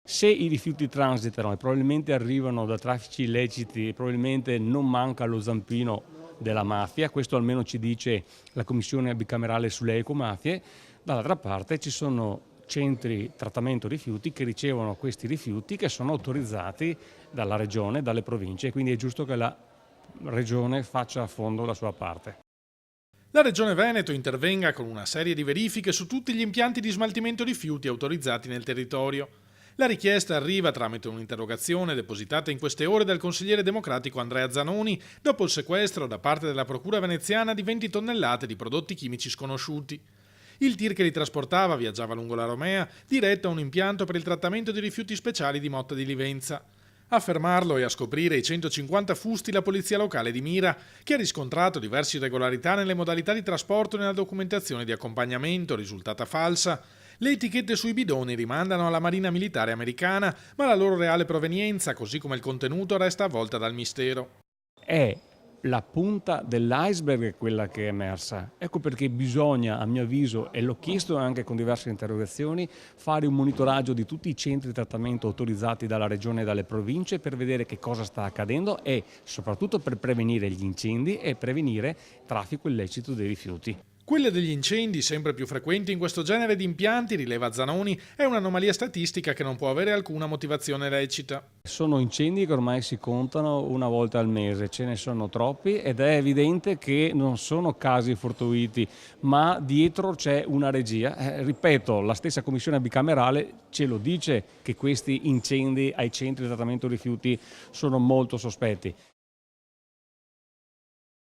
Se i rifiuti transitano e probabilmente arrivano da traffici illeciti e probabilmente non manca lo zampino della mafia, questo almeno ci dice la commissione bicamerale sulle ecomafie, dall'altra parte ci sono centri trattamento rifiuti che ricevono questi rifiuti che sono autorizzati dalla regione, dalle province, quindi è giusto che la regione faccia a fondo la sua parte. La Regione Veneto intervenga con una serie di verifiche su tutti gli impianti di smaltimento rifiuti autorizzati nel territorio. La richiesta arriva tramite un'interrogazione depositata in queste ore dal consigliere democratico Andrea Zanoni dopo il sequestro da parte della Procura veneziana di 20 tonnellate di prodotti chimici sconosciuti. Il tir che li trasportava viaggiava lungo la Romea, diretto a un impianto per il trattamento di rifiuti speciali di Motta di Livenza. A fermarlo e a scoprire i 150 fusti la polizia locale di Mira, che ha riscontrato diverse irregolarità nelle modalità di trasporto e nella documentazione di accompagnamento, risultata falsa. Le etichette sui bidoni rimandano alla Marina Militare americana, ma la loro reale provenienza, così come il contenuto, resta avvolta dal mistero. È la punta dell'iceberg quella che è emersa. Ecco perché bisogna, a mio avviso, e l'ho chiesto anche con diverse interrogazioni, fare un monitoraggio di tutti i centri di trattamento autorizzati dalla regione e dalle province per vedere che cosa sta accadendo e soprattutto per prevenire gli incendi e prevenire traffico illecito dei rifiuti. Quella degli incendi, sempre più frequenti in questo genere di impianti, rileva Zanoni, è un'anomalia statistica che non può avere alcuna motivazione lecita. Sono incendi che ormai si contano una volta al mese, ce ne sono troppi ed è evidente che non sono casi fortuiti, ma dietro c'è una regia. Ripeto, la stessa commissione bicamerale ce lo dice che questi incendi ai centri di trattamento rifiuti sono molto sospetti.